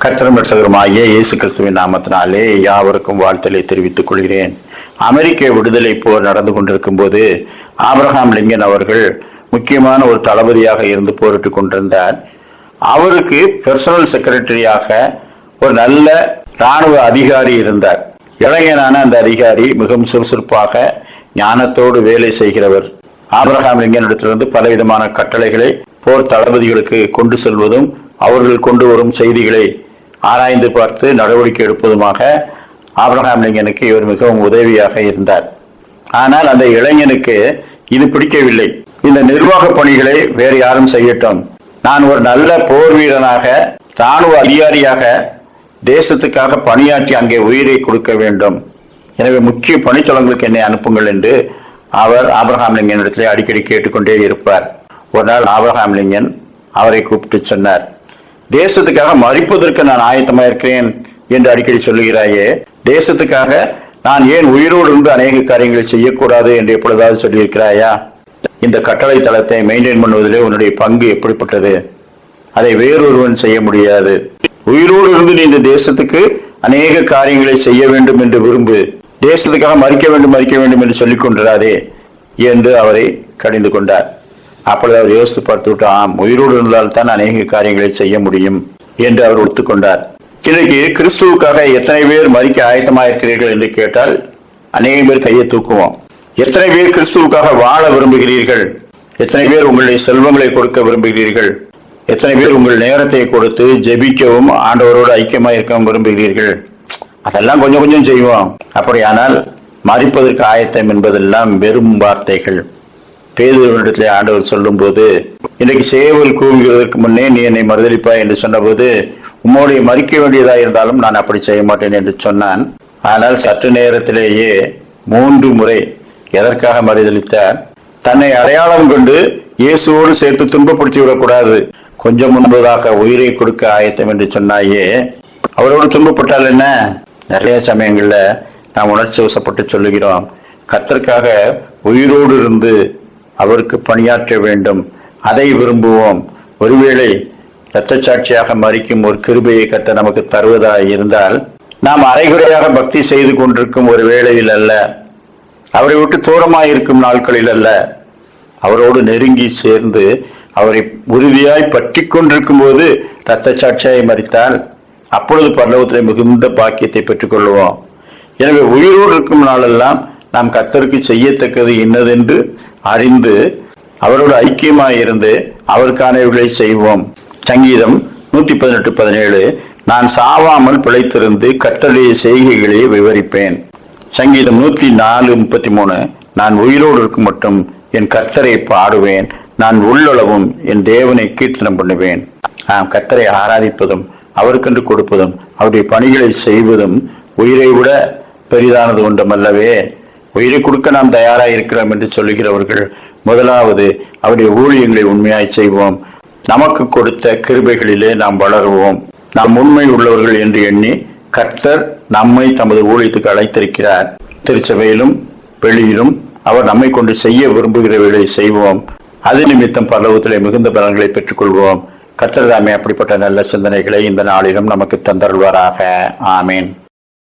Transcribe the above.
கர்த்தரும் இரட்சகருமாகிய இயேசு கிறிஸ்துவின் நாமத்தினாலே யாவருக்கும் வாழ்த்தலை தெரிவித்துக் கொள்கிறேன். அமெரிக்க விடுதலை போர் நடந்து கொண்டிருக்கும் போது ஆபிரகாம் லிங்கன் அவர்கள் முக்கியமான ஒரு தளபதியாக இருந்து போரிட்டுக் கொண்டிருந்தார். அவருக்கு பர்சனல் செக்ரட்டரியாக ஒரு நல்ல இராணுவ அதிகாரி இருந்தார். இளைஞனான அந்த அதிகாரி மிகவும் சுறுசுறுப்பாக ஞானத்தோடு வேலை செய்கிறவர். ஆபிரகாம் லிங்கன் இடத்திலிருந்து பலவிதமான கட்டளைகளை போர் தளபதிகளுக்கு கொண்டு செல்வதும் அவர்கள் கொண்டு வரும் செய்திகளை ஆராய்ந்து பார்த்து நடவடிக்கை எடுப்பதுமாக ஆபிரகாம் லிங்கனுக்கு இவர் மிகவும் உதவியாக இருந்தார். ஆனால் அந்த இளைஞனுக்கு இது பிடிக்கவில்லை. இந்த நிர்வாக பணிகளை வேறு யாரும் செய்யட்டும், நான் ஒரு நல்ல போர் வீரனாக இராணுவ அதிகாரியாக தேசத்துக்காக பணியாற்றி அங்கே உயிரை கொடுக்க வேண்டும், எனவே முக்கிய பணித்தளங்களுக்கு என்னை அனுப்புங்கள் என்று அவர் ஆபிரகாம் லிங்கன் இடத்திலே அடிக்கடி கேட்டுக்கொண்டே இருப்பார். ஒரு நாள் ஆபிரகாம் லிங்கன் அவரை கூப்பிட்டு சொன்னார், தேசத்துக்காக மரிப்பதற்கு நான் ஆயத்தமாக இருக்கிறேன் என்று அடிக்கடி சொல்லுகிறாயே, தேசத்துக்காக நான் ஏன் உயிரோடு இருந்து அநேக காரியங்களை செய்யக்கூடாது என்று எப்பொழுதாவது சொல்லியிருக்கிறாயா? இந்த கட்டளை தளத்தை மெயின்டைன் பண்ணுவதிலே உன்னுடைய பங்கு எப்படிப்பட்டது? அதை வேறொருவன் செய்ய முடியாது. உயிரோடு இருந்து நீ இந்த தேசத்துக்கு அநேக காரியங்களை செய்ய வேண்டும் என்று விரும்பு, தேசத்துக்காக மறிக்க வேண்டும் என்று சொல்லிக் கொண்டிராதே என்று அவரை கடிந்து கொண்டார். அப்பொழுது அவர் யோசித்து பார்த்துவிட்டு, ஆம், உயிரோடு இருந்தால் தான் அநேக காரியங்களை செய்ய முடியும் என்று அவர் ஒத்துக்கொண்டார். இன்றைக்கு கிறிஸ்துவுக்காக எத்தனை பேர் மறிக்க ஆயத்தமாக இருக்கிறீர்கள் என்று கேட்டால் அநேக பேர் கையை தூக்குவோம். எத்தனை பேர் கிறிஸ்துவுக்காக வாழ விரும்புகிறீர்கள்? எத்தனை பேர் உங்களுடைய செல்வங்களை கொடுக்க விரும்புகிறீர்கள்? எத்தனை பேர் உங்கள் நேரத்தை கொடுத்து ஜெபிக்கவும் ஆண்டவரோடு ஐக்கியமாக இருக்கவும் விரும்புகிறீர்கள்? அதெல்லாம் கொஞ்சம் கொஞ்சம் செய்வோம். அப்படியானால் மறிப்பதற்கு ஆயத்தம் என்பதெல்லாம் வெறும் வார்த்தைகள். பேதுருவினிடத்திலே ஆண்டவர் சொல்லும் போது, இன்றைக்கு சேவல் கூவுகிறதற்கு முன்னே நீ என்னை மறுதலிப்பாய் என்று சொன்னபோது, உம்மோடைய மறிக்க வேண்டியதா இருந்தாலும் நான் அப்படி செய்ய மாட்டேன் என்று சொன்னான். ஆனால் சற்று நேரத்திலேயே 3 முறை எதற்காக மறுதலித்தார்? தன்னை அடையாளம் கொண்டு இயேசுவோடு சேர்த்து துன்பப்படுத்தி விடக்கூடாது, கொஞ்சம் முன்பதாக உயிரை கொடுக்க ஆயத்தம் என்று சொன்னாயே, அவரோடு துன்பப்பட்டால் என்ன? நிறைய சமயங்கள்ல நாம் உணர்ச்சி வசப்பட்டு சொல்லுகிறோம், கர்த்தருக்காக உயிரோடு இருந்து அவருக்கு பணியாற்ற வேண்டும், அதை விரும்புவோம். ஒருவேளை இரத்த சாட்சியாக மறிக்கும் ஒரு கிருபையை கர்த்தர் நமக்கு தருவதாக இருந்தால், நாம் அரைகுறையாக பக்தி செய்து கொண்டிருக்கும் ஒரு வேளையில் அல்ல, அவரை விட்டு தூரமாய் இருக்கும் நாட்களில் அல்ல, அவரோடு நெருங்கி சேர்ந்து அவரை உறுதியாய் பற்றி கொண்டிருக்கும் போது இரத்த சாட்சியாய் மறித்தால் அப்பொழுது பரலோகத்திலே மிகுந்த பாக்கியத்தை பெற்றுக் கொள்வோம். எனவே உயிரோடு இருக்கும் நாளெல்லாம் நாம் கர்த்தருக்கு செய்யத்தக்கது இன்னதென்று அறிந்து அவரோடு ஐக்கியமாய் இருந்து அவருக்கானவர்களை செய்வோம். சங்கீதம் 118:17, நான் சாவாமல் பிழைத்திருந்து கர்த்தருடைய செய்கைகளை விவரிப்பேன். சங்கீதம் 104:33, நான் உயிரோடு இருக்கும் மட்டும் என் கர்த்தரை பாடுவேன், நான் உள்ளளவும் என் தேவனை கீர்த்தனம் பண்ணுவேன். நாம் கர்த்தரை ஆராதிப்பதும் அவருக்கென்று கொடுப்பதும் அவருடைய பணிகளை செய்வதும் உயிரை விட பெரிதானது ஒன்றுமல்லவே. உயிரை கொடுக்க நாம் தயாராக இருக்கிறோம் என்று சொல்லுகிறவர்கள் முதலாவது அவருடைய ஊழியங்களை உண்மையாய் செய்வோம். நமக்கு கொடுத்த கிருபைகளிலே நாம் வளருவோம். நாம் உண்மை உள்ளவர்கள் என்று எண்ணி கர்த்தர் நம்மை தமது ஊழியத்துக்கு அழைத்திருக்கிறார். திருச்சபையிலும் வெளியிலும் அவர் நம்மை கொண்டு செய்ய விரும்புகிறவர்களை செய்வோம். அது நிமித்தம் பரலோகத்திலே மிகுந்த பலன்களை பெற்றுக் கொள்வோம். கர்த்தர் தாமே அப்படிப்பட்ட நல்ல சிந்தனைகளை இந்த நாளிலும் நமக்கு தந்தருள்வாராக. ஆமேன்.